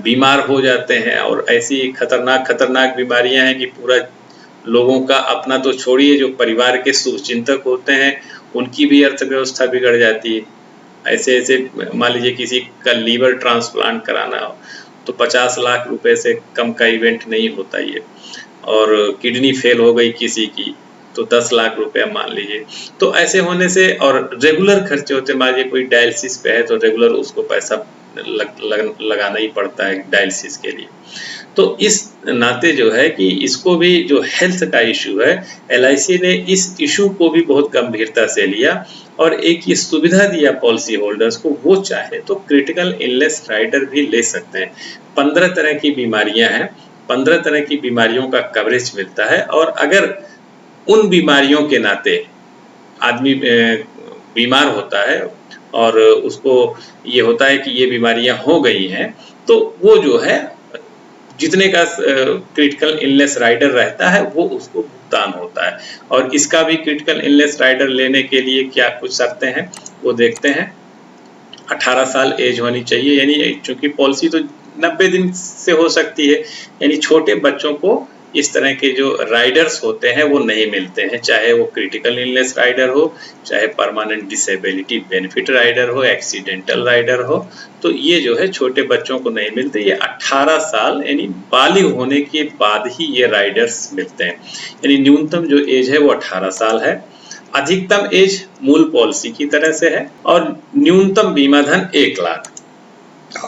बीमार हो जाते हैं और ऐसी खतरनाक बीमारियां हैं कि पूरा लोगों का अपना तो छोड़िए, जो परिवार के शुभचिंतक होते हैं उनकी भी अर्थव्यवस्था बिगड़ जाती है। ऐसे मान लीजिए किसी का लीवर ट्रांसप्लांट कराना हो तो 50 लाख रुपए से कम का इवेंट नहीं होता ये, और किडनी फेल हो गई किसी की तो 10 लाख रुपया मान लीजिए। तो ऐसे होने से, और रेगुलर खर्चे होते हैं, मान लीजिए कोई डायलिसिस पे है तो रेगुलर उसको पैसा लगाना ही पड़ता है डायलिसिस के लिए। तो इस नाते जो है कि इसको भी जो हेल्थ का इशू है, LIC ने इस इशू को भी बहुत गंभीरता से लिया और एक ये सुविधा दिया पॉलिसी होल्डर्स को, वो चाहे तो क्रिटिकल इलनेस राइडर भी ले सकते हैं। 15 तरह की बीमारियां हैं, 15 तरह की बीमारियों का कवरेज मिलता है, और अगर उन बीमारियों के नाते आदमी बीमार होता है और उसको ये होता है कि ये बीमारियां हो गई हैं, तो वो जो है जितने का क्रिटिकल इलनेस राइडर रहता है वो उसको भुगतान होता है। और इसका भी क्रिटिकल इलनेस राइडर लेने के लिए क्या कुछ शर्तें हैं वो देखते हैं। 18 साल एज होनी चाहिए, यानी चूंकि पॉलिसी तो 90 दिन से हो सकती है, यानी छोटे बच्चों को इस तरह के जो राइडर्स होते हैं वो नहीं मिलते हैं, चाहे वो क्रिटिकल इलनेस राइडर हो, चाहे परमानेंट डिसेबिलिटी बेनिफिट राइडर हो, एक्सीडेंटल राइडर हो, तो ये जो है छोटे बच्चों को नहीं मिलते। ये 18 साल यानी बालिग होने के बाद ही ये राइडर्स मिलते हैं, यानी न्यूनतम जो एज है वो 18 साल है। अधिकतम एज मूल पॉलिसी की तरह से है, और न्यूनतम बीमा धन 1 लाख,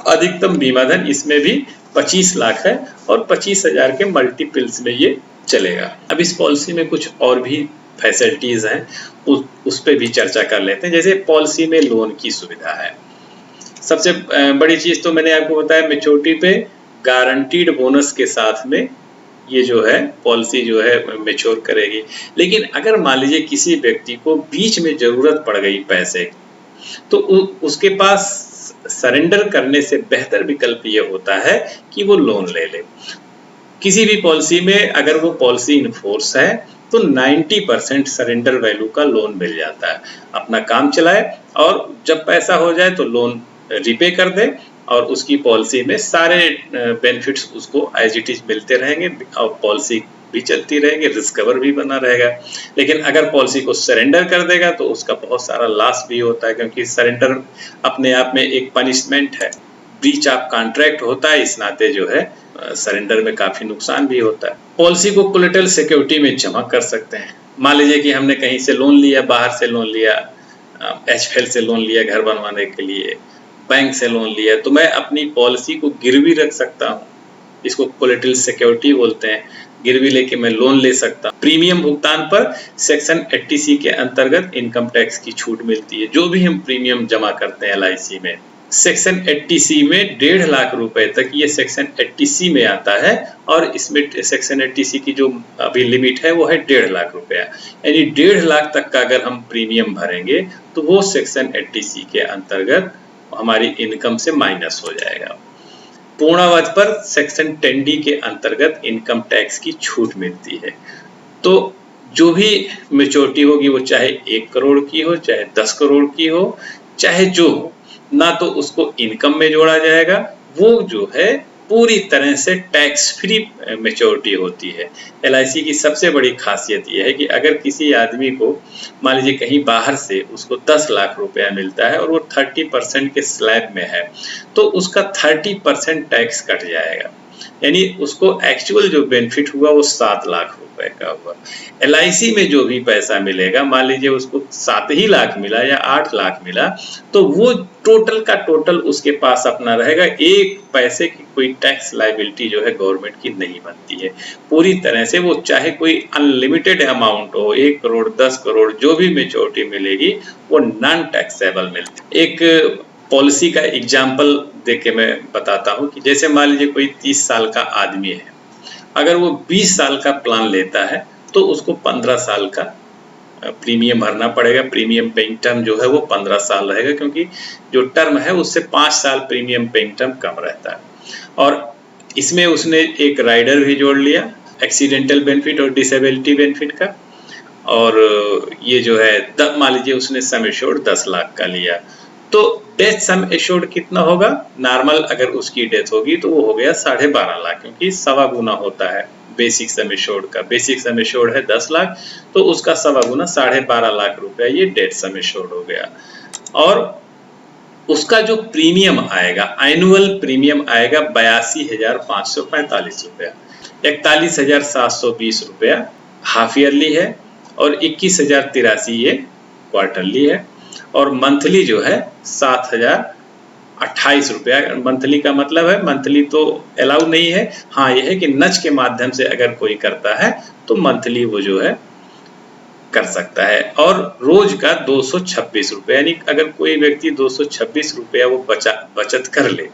अधिकतम बीमा धन इसमें भी 25 लाख है, और 25,000 के मल्टीपल्स में ये चलेगा। अब इस पॉलिसी में कुछ और भी फैसिलिटीज हैं, उस पे भी चर्चा कर लेते हैं। जैसे पॉलिसी में लोन की सुविधा है। सबसे बड़ी चीज तो मैंने आपको बताया, मैच्योरिटी पे गारंटीड बोनस के साथ में ये जो है पॉलिसी जो है मैच्योर करेगी। लेकिन अगर मान लीजिए किसी व्यक्ति को बीच में जरूरत पड़ गई पैसे, तो उसके पास सरेंडर करने से बेहतर विकल्प ये होता है कि वो लोन ले ले। किसी भी पॉलिसी में अगर वो पॉलिसी इनफोर्स है तो 90% सरेंडर वैल्यू का लोन मिल जाता है। अपना काम चलाए और जब पैसा हो जाए तो लोन रिपे कर दे, और उसकी पॉलिसी में सारे बेनिफिट्स उसको एज इट इज मिलते रहेंगे और पॉलिसी भी चलती रहेगी, रिस्क कवर भी बना रहेगा। लेकिन अगर पॉलिसी को सरेंडर कर देगा तो उसका बहुत सारा लॉस भी होता है, क्योंकि सरेंडर अपने आप में एक पनिशमेंट है, ब्रीच ऑफ कॉन्ट्रैक्ट होता है, इस नाते जो है सरेंडर में काफी नुकसान भी होता है। पॉलिसी को कोलेटरल सिक्योरिटी में जमा कर सकते हैं। मान लीजिए कि हमने कहीं से लोन लिया, बाहर से लोन लिया, HFL से लोन लिया घर बनवाने के लिए, बैंक से लोन लिया, तो मैं अपनी पॉलिसी को गिरवी रख सकता हूँ, इसको कोलेटरल सिक्योरिटी बोलते हैं। गिरवी लेके मैं लोन ले सकता हूँ। प्रीमियम भुगतान पर सेक्शन 80C के अंतर्गत इनकम टैक्स की छूट मिलती है। जो भी हम प्रीमियम जमा करते हैं LIC में, सेक्शन 80C में 1.5 लाख रुपए तक ये सेक्शन 80C में आता है, और इसमें सेक्शन 80C की जो अभी लिमिट है वो है 1.5 लाख रुपया, यानी 1.5 लाख तक का अगर हम प्रीमियम भरेंगे तो वो सेक्शन 80C के अंतर्गत हमारी इनकम से माइनस हो जाएगा। पूर्णावधि पर सेक्शन 10D के अंतर्गत इनकम टैक्स की छूट मिलती है। तो जो भी मैच्योरिटी होगी वो चाहे 1 करोड़ की हो, चाहे 10 करोड़ की हो, चाहे जो हो, ना तो उसको इनकम में जोड़ा जाएगा, वो जो है पूरी तरह से टैक्स फ्री मैच्योरिटी होती है। LIC की सबसे बड़ी खासियत यह है कि अगर किसी आदमी को मान लीजिए कहीं बाहर से उसको 10 लाख रुपया मिलता है और वो 30% के स्लैब में है, तो उसका 30% टैक्स कट जाएगा। यानी उसको एक्चुअल जो बेनिफिट हुआ वो 7 लाख रुपए का हुआ। LIC में जो भी पैसा मिलेगा, मान लीजिए उसको 7 ही लाख मिला या 8 लाख मिला, तो वो टोटल का टोटल उसके पास अपना रहेगा। एक पैसे की कोई टैक्स लायबिलिटी जो है गवर्नमेंट की नहीं बनती है पूरी तरह से। वो चाहे कोई अनलिमिटेड अमाउंट हो, 1 करोड़ 10 करोड़ जो भी मैच्योरिटी मिलेगी वो नॉन टैक्सेबल मिलती है। एक पॉलिसी का एग्जाम्पल देके मैं बताता हूँ कि जैसे मान लीजिए कोई 30 साल का आदमी है, अगर वो 20 साल का प्लान लेता है तो उसको 15 साल का प्रीमियम भरना पड़ेगा। प्रीमियम पेइंग टर्म जो है वो 15 साल रहेगा, क्योंकि जो टर्म है उससे 5 साल प्रीमियम पेइंग टर्म कम रहता है। और इसमें उसने एक राइडर भी जोड़ लिया, एक्सीडेंटल बेनिफिट और डिसेबिलिटी बेनिफिट का। और ये जो है मान लीजिए उसने सम एश्योर्ड 10 लाख का लिया, तो डेथ सम एश्योर्ड कितना होगा? नॉर्मल अगर उसकी डेथ होगी तो वो हो गया 12.5 लाख, क्योंकि सवा गुना होता है बेसिक सम एश्योर्ड का। बेसिक सम एश्योर्ड है 10 लाख, तो उसका सवा गुना 12.5 लाख रुपया ये डेथ सम एश्योर्ड हो गया। और उसका जो प्रीमियम आएगा, एनुअल प्रीमियम आएगा 82,545 रुपया। 41,720 रुपया हाफ ईयरली है और 21,083 ये क्वार्टरली है। और मंथली जो है 7,028 रुपया। मंथली का मतलब है, मंथली तो अलाउ नहीं है, हाँ यह है कि नच के माध्यम से अगर कोई करता है तो मंथली वो जो है कर सकता है। और रोज का 226 रुपया, यानी अगर कोई व्यक्ति 226 रुपया वो बचत कर ले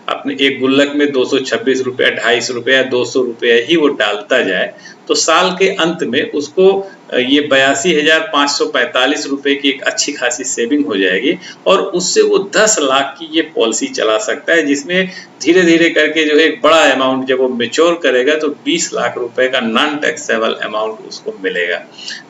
अपने एक गुल्लक में, 226 रुपया, 250 रुपया, 200 रुपया ही वो डालता जाए, तो साल के अंत में उसको ये 82,545 रुपए की एक अच्छी खासी सेविंग हो जाएगी। और उससे वो 10 लाख की ये पॉलिसी चला सकता है, जिसमें धीरे धीरे करके जो एक बड़ा अमाउंट जब वो मेच्योर करेगा तो 20 लाख रुपए का नॉन टैक्सेबल अमाउंट उसको मिलेगा।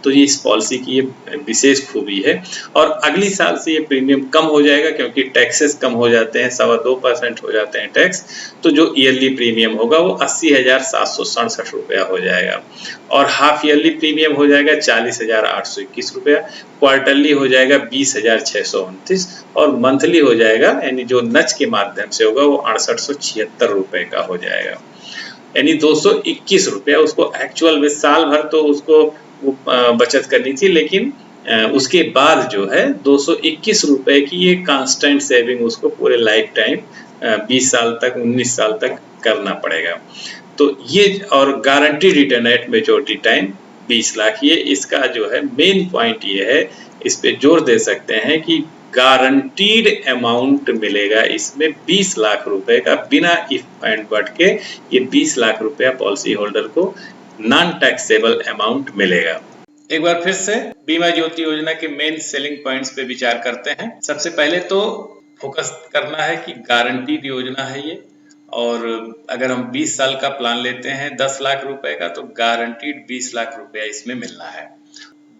तो ये इस पॉलिसी की ये विशेष खूबी है। और अगली साल से ये प्रीमियम कम हो जाएगा, क्योंकि टैक्सेस कम हो जाते हैं, 2.25% हो जाते हैं टैक्स। तो जो ईयरली प्रीमियम होगा वो 80,767 रुपया हो जाएगा। और हाफ ईयरली प्रीमियम हो जाएगा 40,821 रुपया, क्वार्टरली हो जाएगा 20,629 और मंथली हो जाएगा, यानी जो नच के माध्यम से होगा वो 6876 रुपए का हो जाएगा। यानी 221 रुपया उसको एक्चुअल में साल भर तो उसको बचत करनी थी, लेकिन उसके बाद जो है 221 रुपए की ये कांस्टेंट सेविंग उसको पूरे लाइफ टाइम 20 साल तक, 19 साल तक करना पड़ेगा। तो ये, और guarantee return eight maturity time 20 lakh, ये इसका जो है मेन पॉइंट ये है, इस पे जोर दे सकते हैं कि गारंटीड अमाउंट मिलेगा इसमें 20 लाख रुपए का, बिना इफ एंड बट के ये 20 लाख रुपया पॉलिसी होल्डर को नॉन टैक्सेबल अमाउंट मिलेगा। एक बार फिर से बीमा ज्योति योजना के मेन सेलिंग पॉइंट्स पे विचार करते हैं। सबसे पहले तो फोकस करना है कि गारंटीड योजना है ये, और अगर हम 20 साल का प्लान लेते हैं 10 लाख रुपए का, तो गारंटीड 20 लाख रुपया इसमें मिलना है।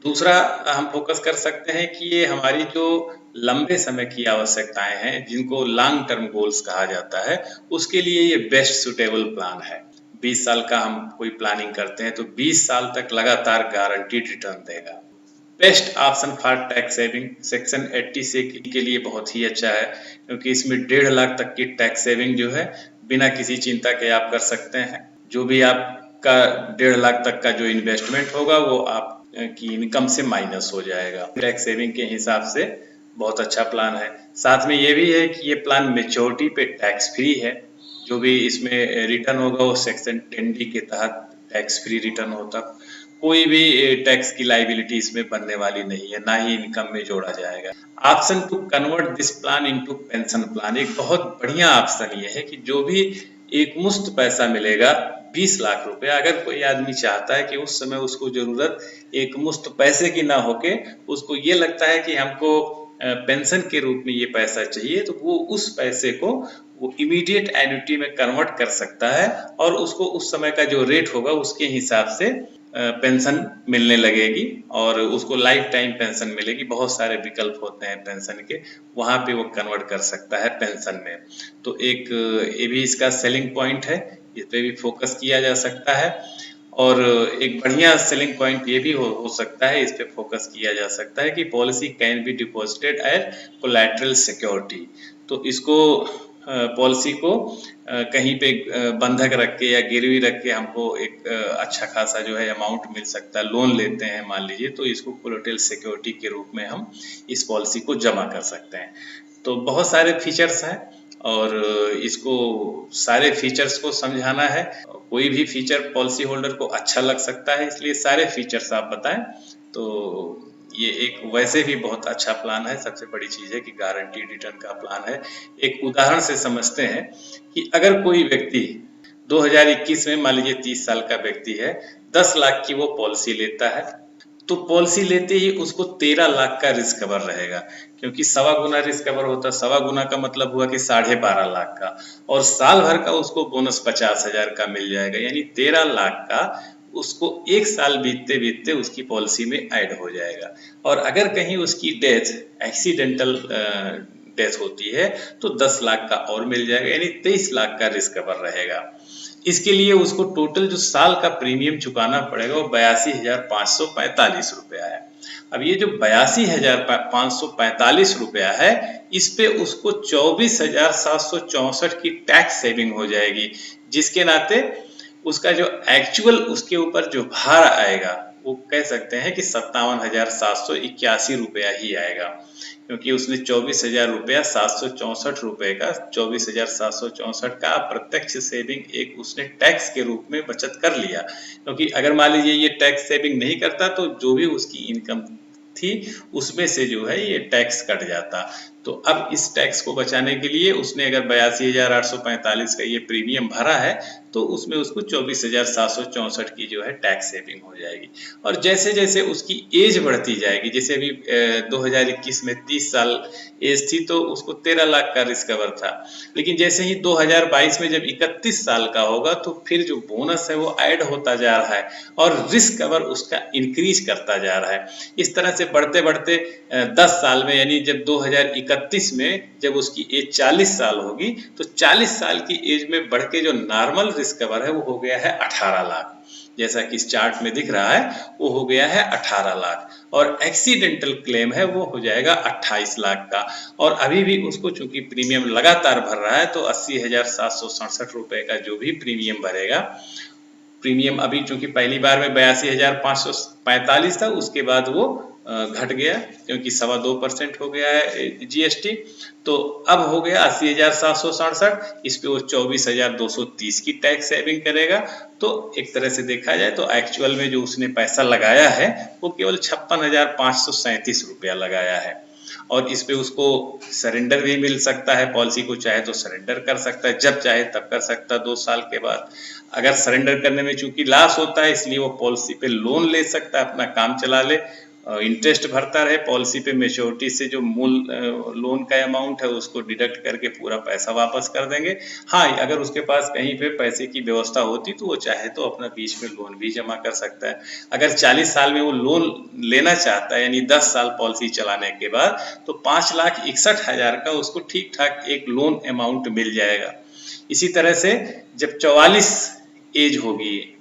दूसरा हम फोकस कर सकते हैं कि ये हमारी जो लंबे समय की आवश्यकताएं हैं, जिनको लॉन्ग टर्म गोल्स कहा जाता है, उसके लिए ये बेस्ट सुटेबल प्लान है। 20 साल का हम कोई प्लानिंग करते हैं तो 20 साल तक लगातार गारंटीड रिटर्न देगा। Best option for tax saving section 80 से के लिए बहुत ही अच्छा है, क्योंकि इसमें 1.5 लाख तक की टैक्स सेविंग जो है बिना किसी चिंता के आप कर सकते हैं। जो भी आपका 1.5 लाख तक का जो इन्वेस्टमेंट होगा वो आप की इनकम से माइनस हो जाएगा। टैक्स सेविंग के हिसाब से बहुत अच्छा प्लान है। साथ में ये भी है कि ये प्लान मेच्योरिटी पे टैक्स फ्री है। जो भी इसमें रिटर्न होगा वो सेक्शन 10D के तहत टैक्स फ्री रिटर्न होता। कोई भी टैक्स की लाइबिलिटी इसमें बनने वाली नहीं है, ना ही इनकम में जोड़ा जाएगा। Option to convert this plan into pension plan, एक बहुत बढ़िया ऑप्शन ये है कि जो भी एक मुश्त पैसा मिलेगा 20 लाख रुपया, अगर कोई आदमी चाहता है कि उस समय उसको जरूरत एक मुश्त पैसे की ना होके उसको ये लगता है कि हमको पेंशन के रूप में ये पैसा चाहिए, तो वो उस पैसे को वो इमीडिएट एन्युटी में कन्वर्ट कर सकता है और उसको उस समय का जो रेट होगा उसके हिसाब से पेंशन मिलने लगेगी और उसको लाइफ टाइम पेंशन मिलेगी। बहुत सारे विकल्प होते हैं पेंशन के, वहां पे वो कन्वर्ट कर सकता है पेंशन में। तो एक ये भी इसका सेलिंग पॉइंट है, इस पे भी फोकस किया जा सकता है। और एक बढ़िया सेलिंग पॉइंट ये भी हो सकता है, इस पे फोकस किया जा सकता है कि policy can be deposited as collateral security. तो इसको पॉलिसी को कहीं पे बंधक रख के या गिरवी रख के हमको एक अच्छा खासा जो है अमाउंट मिल सकता है। लोन लेते हैं मान लीजिए, तो इसको कोलेटरल सिक्योरिटी के रूप में हम इस पॉलिसी को जमा कर सकते हैं। तो बहुत सारे फीचर्स हैं और इसको सारे फीचर्स को समझाना है। कोई भी फीचर पॉलिसी होल्डर को अच्छा लग सकता है, इसलिए सारे फीचर्स आप बताएं। तो ये एक वैसे भी बहुत अच्छा प्लान है। सबसे बड़ी चीज है कि गारंटी रिटर्न का प्लान है। एक उदाहरण से समझते हैं कि अगर कोई व्यक्ति 2021 में मान लीजिए 30 साल का व्यक्ति है, 10 लाख की वो पॉलिसी लेता है, तो पॉलिसी लेते ही उसको 13 लाख का रिस्क कवर रहेगा, क्योंकि 1.25 गुना रिस्क कवर होता है। 1.25 गुना का मतलब हुआ कि 12.5 लाख का, और साल भर का उसको बोनस 50,000 का मिल जाएगा, यानी 13 लाख का उसको एक साल बीतते बीतते उसकी पॉलिसी में ऐड हो जाएगा। और अगर कहीं उसकी डेथ एक्सीडेंटल डेथ होती है तो 10 लाख का और मिल जाएगा, यानी 23 लाख का रिस्क कवर रहेगा। इसके लिए उसको टोटल जो साल का प्रीमियम चुकाना पड़ेगा वो 82,545 रुपया है। अब ये जो 82,545 रुपया है, इस पे उसको 24,764 की टैक्स सेविंग हो जाएगी, जिसके नाते उसका जो एक्चुअल उसके ऊपर जो भार आएगा वो कह सकते हैं कि 57,781 रुपया ही आएगा, क्योंकि उसने 24,764 रुपए का 24,764 का प्रत्यक्ष सेविंग एक उसने टैक्स के रूप में बचत कर लिया। क्योंकि अगर मान लीजिए ये टैक्स सेविंग नहीं करता तो जो भी उसकी इनकम थी उसमें से जो है ये टैक्स कट जाता। तो अब इस टैक्स को बचाने के लिए उसने अगर 82,845 का ये प्रीमियम भरा है तो उसमें उसको 24,764 की जो है टैक्स सेविंग हो जाएगी। और जैसे जैसे उसकी एज बढ़ती जाएगी, जैसे अभी 2021 में 30 साल एज थी तो उसको 13 लाख का रिस्क कवर था, लेकिन जैसे ही 2022 में जब 31 साल का होगा तो फिर जो बोनस है वो ऐड होता जा रहा है और रिस्क कवर उसका इंक्रीज करता जा रहा है। इस तरह से बढ़ते बढ़ते 10 साल में, यानी जब 2031 में जब उसकी एज 40 साल होगी तो 40 साल की एज में बढ़ के जो नॉर्मल रिस्क कवर है वो हो गया है 18 लाख, जैसा कि इस चार्ट में दिख रहा है वो हो गया है 18 लाख, और एक्सीडेंटल क्लेम है वो हो जाएगा 28 लाख का। और अभी भी उसको चूंकि प्रीमियम लगातार भर रहा है तो 80,767 रुपए का जो भी प्रीमियम भरेगा, प्रीमियम अभी चूंकि पहली बार में 82,545 था, उसके बाद वो घट गया क्योंकि 2.25% हो गया है जीएसटी, तो अब हो गया 80,767। इस पे वो 24,230 की टैक्स सेविंग करेगा। तो एक तरह से देखा जाए तो एक्चुअल में जो उसने पैसा लगाया है वो केवल 56,537 रुपया लगाया है। और इस पे उसको सरेंडर भी मिल सकता है, पॉलिसी को चाहे तो सरेंडर कर सकता है, जब चाहे तब कर सकता है 2 साल के बाद। अगर सरेंडर करने में चूंकि लॉस होता है इसलिए वो पॉलिसी पे लोन ले सकता है, अपना काम चला ले, इंटरेस्ट भरता रहे पॉलिसी पे, मेच्योरिटी से जो मूल लोन का अमाउंट है उसको डिडक्ट करके पूरा पैसा वापस कर देंगे। हाँ, अगर उसके पास कहीं पे पैसे की व्यवस्था होती तो वो चाहे तो अपना बीच में लोन भी जमा कर सकता है। अगर 40 साल में वो लोन लेना चाहता है, यानी 10 साल पॉलिसी चलाने के बाद, तो 5,61,000 का उसको ठीक ठाक एक लोन अमाउंट मिल जाएगा। इसी तरह से जब 44 एज होगी,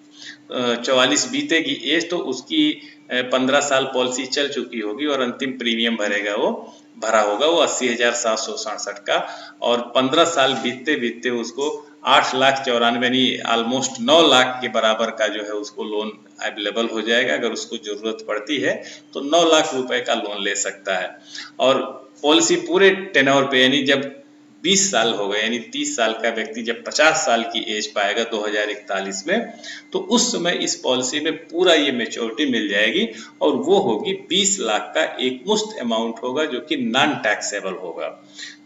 44 बीतेगी एज, तो उसकी 15 साल पॉलिसी चल चुकी होगी और अंतिम प्रीमियम भरा होगा वो 80,767 का, और 15 साल बीतते बीतते उसको 8,94,000 यानी ऑलमोस्ट 9 लाख के बराबर का जो है उसको लोन अवेलेबल हो जाएगा। अगर उसको जरूरत पड़ती है तो 9 लाख रुपए का लोन ले सकता है। और पॉलिसी पूरे टेन्योर पे, यानी जब 20 साल हो गए, यानी 30 साल का व्यक्ति जब 50 साल की एज पाएगा 2041 में, तो उस समय इस पॉलिसी में पूरा ये मेच्योरिटी मिल जाएगी और वो होगी 20 लाख का एक मुश्त अमाउंट होगा जो कि नॉन टैक्सेबल होगा।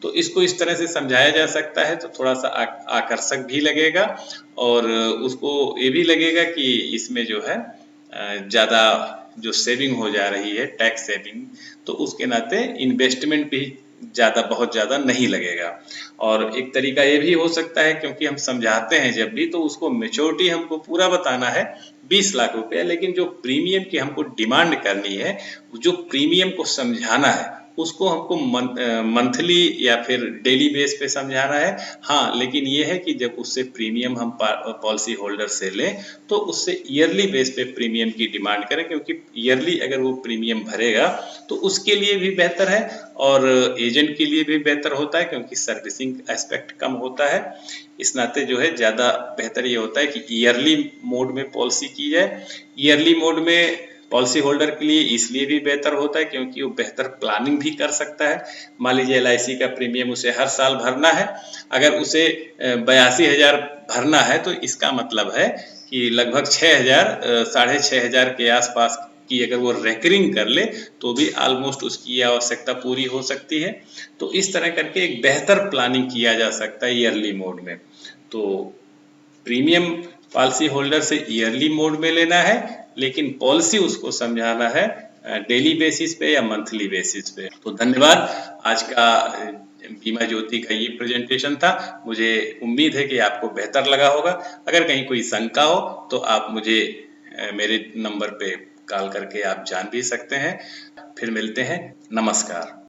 तो इसको इस तरह से समझाया जा सकता है तो थोड़ा सा आकर्षक भी लगेगा, और उसको ये भी लगेगा कि इसमें जो है ज़्यादा जो सेविंग हो जा रही है, टैक्स सेविंग, तो उसके नाते इन्वेस्टमेंट भी बहुत ज़्यादा नहीं लगेगा। और एक तरीका ये भी हो सकता है, क्योंकि हम समझाते हैं जब भी तो उसको मेच्योरिटी हमको पूरा बताना है 20 लाख रुपया, लेकिन जो प्रीमियम की हमको डिमांड करनी है, जो प्रीमियम को समझाना है उसको हमको मंथली या फिर डेली बेस पे समझाना है। हाँ, लेकिन ये है कि जब उससे प्रीमियम हम पॉलिसी होल्डर से लें तो उससे ईयरली बेस पे प्रीमियम की डिमांड करें, क्योंकि ईयरली अगर वो प्रीमियम भरेगा तो उसके लिए भी बेहतर है और एजेंट के लिए भी बेहतर होता है, क्योंकि सर्विसिंग एस्पेक्ट कम होता है। इस नाते जो है ज़्यादा बेहतर ये होता है कि ईयरली मोड में पॉलिसी की जाए। ईयरली मोड में पॉलिसी होल्डर के लिए इसलिए भी बेहतर होता है क्योंकि वो बेहतर प्लानिंग भी कर सकता है। मान लीजिए LIC का प्रीमियम उसे हर साल भरना है, अगर उसे 82,000 भरना है तो इसका मतलब है कि लगभग 6,000 6,500 के आसपास की अगर वो रेकरिंग कर ले तो भी ऑलमोस्ट उसकी आवश्यकता पूरी हो सकती है। तो इस तरह करके एक बेहतर प्लानिंग किया जा सकता है ईयरली मोड में। तो प्रीमियम पॉलिसी होल्डर से ईयरली मोड में लेना है, लेकिन पॉलिसी उसको समझाना है डेली बेसिस पे या मंथली बेसिस पे। तो धन्यवाद। आज का बीमा ज्योति का ये प्रेजेंटेशन था। मुझे उम्मीद है कि आपको बेहतर लगा होगा। अगर कहीं कोई शंका हो तो आप मुझे मेरे नंबर पे कॉल करके आप जान भी सकते हैं। फिर मिलते हैं। नमस्कार।